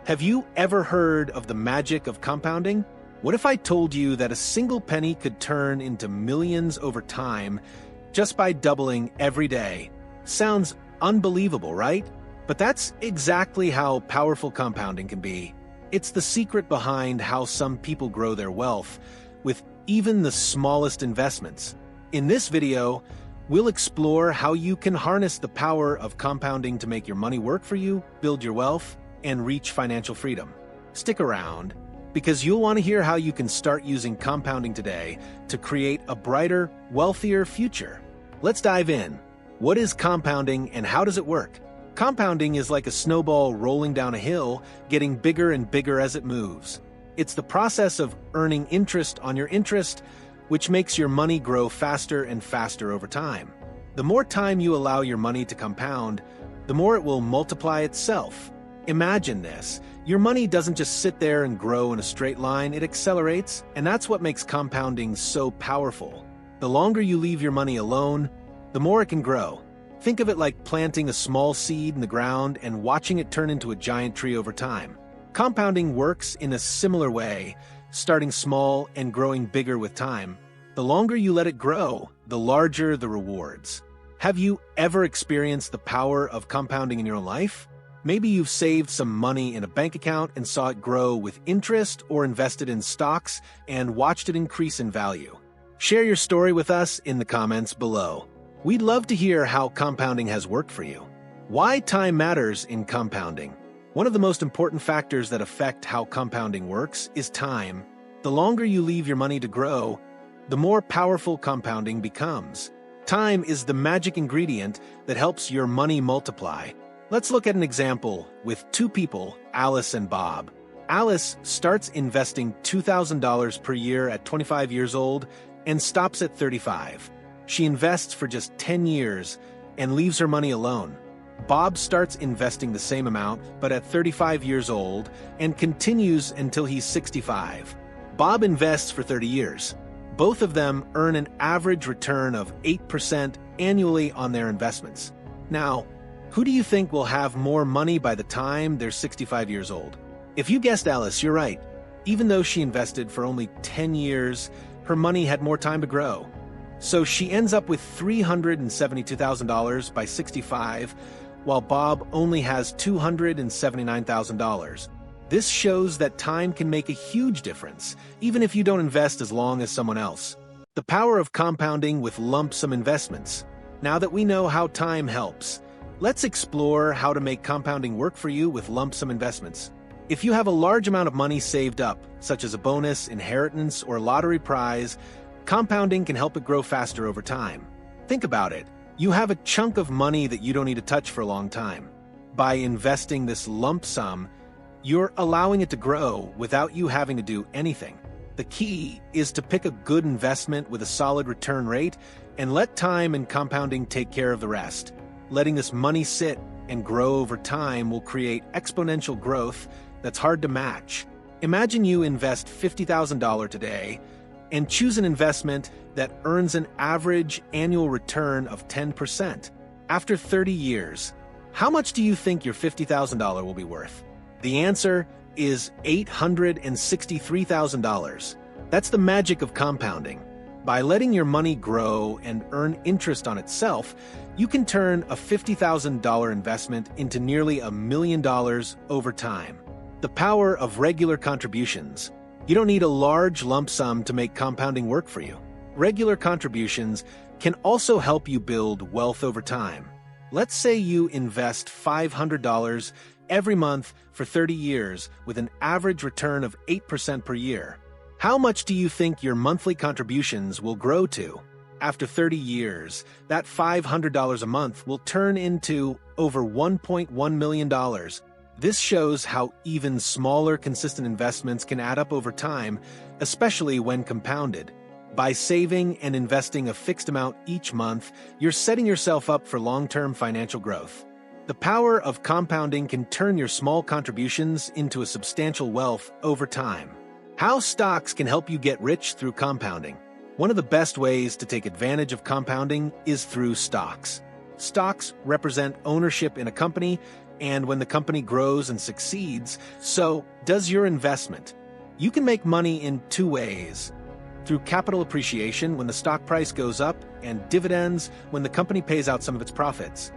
Have you ever heard of the magic of compounding? What if I told you that a single penny could turn into millions over time just by doubling every day? Sounds unbelievable, right? But that's exactly how powerful compounding can be. It's the secret behind how some people grow their wealth with even the smallest investments. In this video, we'll explore how you can harness the power of compounding to make your money work for you, build your wealth, and reach financial freedom. Stick around, because you'll want to hear how you can start using compounding today to create a brighter, wealthier future. Let's dive in. What is compounding and how does it work? Compounding is like a snowball rolling down a hill, getting bigger and bigger as it moves. It's the process of earning interest on your interest, which makes your money grow faster and faster over time. The more time you allow your money to compound, the more it will multiply itself. Imagine this. Your money doesn't just sit there and grow in a straight line, it accelerates, and that's what makes compounding so powerful. The longer you leave your money alone, the more it can grow. Think of it like planting a small seed in the ground and watching it turn into a giant tree over time. Compounding works in a similar way, starting small and growing bigger with time. The longer you let it grow, the larger the rewards. Have you ever experienced the power of compounding in your own life? Maybe you've saved some money in a bank account and saw it grow with interest, or invested in stocks and watched it increase in value. Share your story with us in the comments below. We'd love to hear how compounding has worked for you. Why time matters in compounding. One of the most important factors that affect how compounding works is time. The longer you leave your money to grow, the more powerful compounding becomes. Time is the magic ingredient that helps your money multiply. Let's look at an example with two people, Alice and Bob. Alice starts investing $2,000 per year at 25 years old and stops at 35. She invests for just 10 years and leaves her money alone. Bob starts investing the same amount, but at 35 years old, and continues until he's 65. Bob invests for 30 years. Both of them earn an average return of 8% annually on their investments. Now, who do you think will have more money by the time they're 65 years old? If you guessed Alice, you're right. Even though she invested for only 10 years, her money had more time to grow. So she ends up with $372,000 by 65, while Bob only has $279,000. This shows that time can make a huge difference, even if you don't invest as long as someone else. The power of compounding with lump sum investments. Now that we know how time helps, let's explore how to make compounding work for you with lump sum investments. If you have a large amount of money saved up, such as a bonus, inheritance, or lottery prize, compounding can help it grow faster over time. Think about it. You have a chunk of money that you don't need to touch for a long time. By investing this lump sum, you're allowing it to grow without you having to do anything. The key is to pick a good investment with a solid return rate and let time and compounding take care of the rest. Letting this money sit and grow over time will create exponential growth that's hard to match. Imagine you invest $50,000 today and choose an investment that earns an average annual return of 10%. After 30 years, how much do you think your $50,000 will be worth? The answer is $863,000. That's the magic of compounding. By letting your money grow and earn interest on itself, you can turn a $50,000 investment into nearly $1 million over time. The power of regular contributions. You don't need a large lump sum to make compounding work for you. Regular contributions can also help you build wealth over time. Let's say you invest $500 every month for 30 years with an average return of 8% per year. How much do you think your monthly contributions will grow to? After 30 years, that $500 a month will turn into over $1.1 million. This shows how even smaller, consistent investments can add up over time, especially when compounded. By saving and investing a fixed amount each month, you're setting yourself up for long-term financial growth. The power of compounding can turn your small contributions into a substantial wealth over time. How stocks can help you get rich through compounding. One of the best ways to take advantage of compounding is through stocks. Stocks represent ownership in a company And when the company grows and succeeds, so does your investment. You can make money in two ways: through capital appreciation when the stock price goes up, and dividends when the company pays out some of its profits.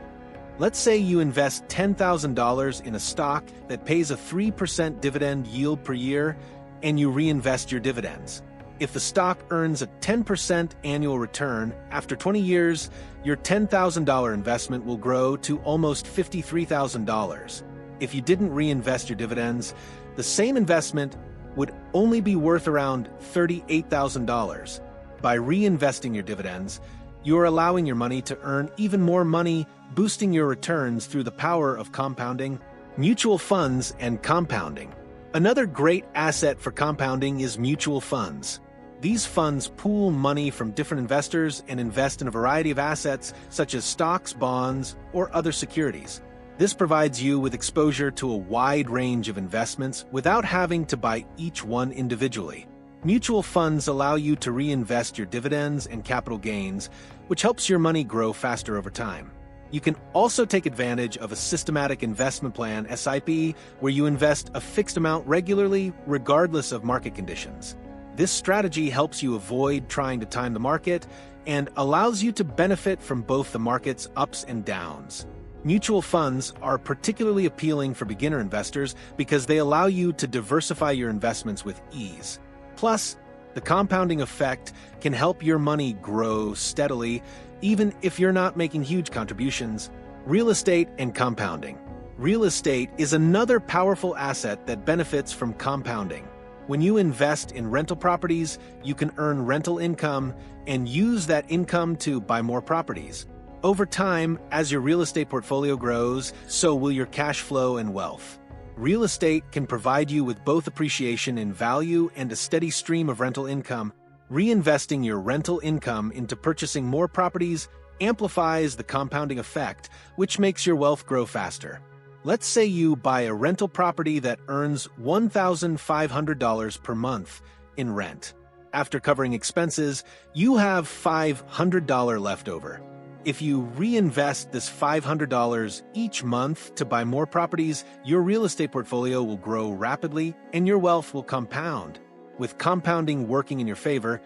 Let's say you invest $10,000 in a stock that pays a 3% dividend yield per year, and you reinvest your dividends. If the stock earns a 10% annual return, after 20 years, your $10,000 investment will grow to almost $53,000. If you didn't reinvest your dividends, the same investment would only be worth around $38,000. By reinvesting your dividends, you are allowing your money to earn even more money, boosting your returns through the power of compounding. Mutual funds and compounding. Another great asset for compounding is mutual funds. These funds pool money from different investors and invest in a variety of assets such as stocks, bonds, or other securities. This provides you with exposure to a wide range of investments without having to buy each one individually. Mutual funds allow you to reinvest your dividends and capital gains, which helps your money grow faster over time. You can also take advantage of a systematic investment plan (SIP), where you invest a fixed amount regularly, regardless of market conditions. This strategy helps you avoid trying to time the market and allows you to benefit from both the market's ups and downs. Mutual funds are particularly appealing for beginner investors because they allow you to diversify your investments with ease. Plus, the compounding effect can help your money grow steadily, even if you're not making huge contributions. Real estate and compounding. Real estate is another powerful asset that benefits from compounding. When you invest in rental properties, you can earn rental income and use that income to buy more properties. Over time, as your real estate portfolio grows, so will your cash flow and wealth. Real estate can provide you with both appreciation in value and a steady stream of rental income. Reinvesting your rental income into purchasing more properties amplifies the compounding effect, which makes your wealth grow faster. Let's say you buy a rental property that earns $1,500 per month in rent. After covering expenses, you have $500 left over. If you reinvest this $500 each month to buy more properties, your real estate portfolio will grow rapidly and your wealth will compound. With compounding working in your favor,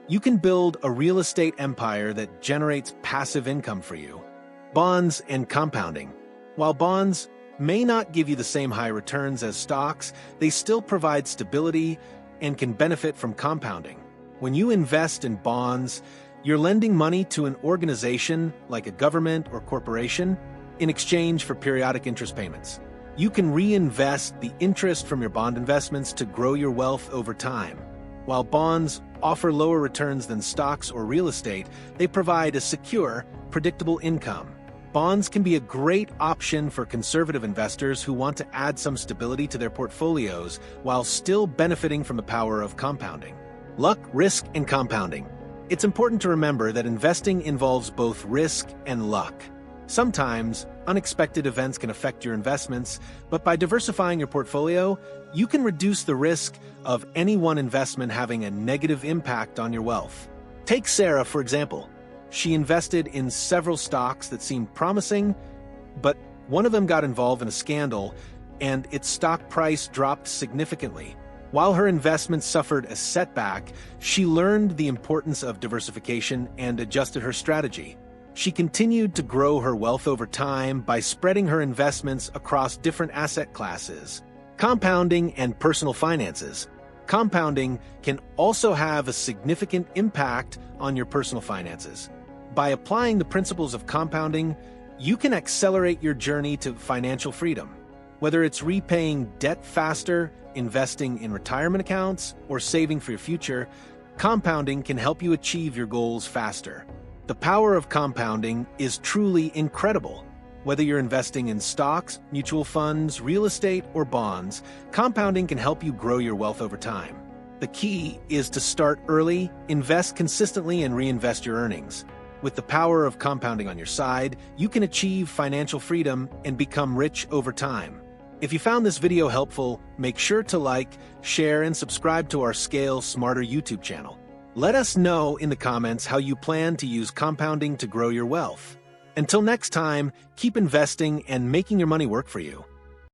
you can build a real estate empire that generates passive income for you. Bonds and compounding. While bonds may not give you the same high returns as stocks, they still provide stability and can benefit from compounding. When you invest in bonds, you're lending money to an organization like a government or corporation in exchange for periodic interest payments. You can reinvest the interest from your bond investments to grow your wealth over time. While bonds offer lower returns than stocks or real estate, they provide a secure, predictable income. Bonds can be a great option for conservative investors who want to add some stability to their portfolios while still benefiting from the power of compounding. Luck, risk, and compounding. It's important to remember that investing involves both risk and luck. Sometimes, unexpected events can affect your investments, but by diversifying your portfolio, you can reduce the risk of any one investment having a negative impact on your wealth. Take Sarah, for example. She invested in several stocks that seemed promising, but one of them got involved in a scandal, and its stock price dropped significantly. While her investments suffered a setback, she learned the importance of diversification and adjusted her strategy. She continued to grow her wealth over time by spreading her investments across different asset classes. Compounding and personal finances. Compounding can also have a significant impact on your personal finances. By applying the principles of compounding, you can accelerate your journey to financial freedom. Whether it's repaying debt faster, investing in retirement accounts, or saving for your future, compounding can help you achieve your goals faster. The power of compounding is truly incredible. Whether you're investing in stocks, mutual funds, real estate, or bonds, compounding can help you grow your wealth over time. The key is to start early, invest consistently, and reinvest your earnings. With the power of compounding on your side, you can achieve financial freedom and become rich over time. If you found this video helpful, make sure to like, share, and subscribe to our Scale Smarter YouTube channel. Let us know in the comments how you plan to use compounding to grow your wealth. Until next time, keep investing and making your money work for you.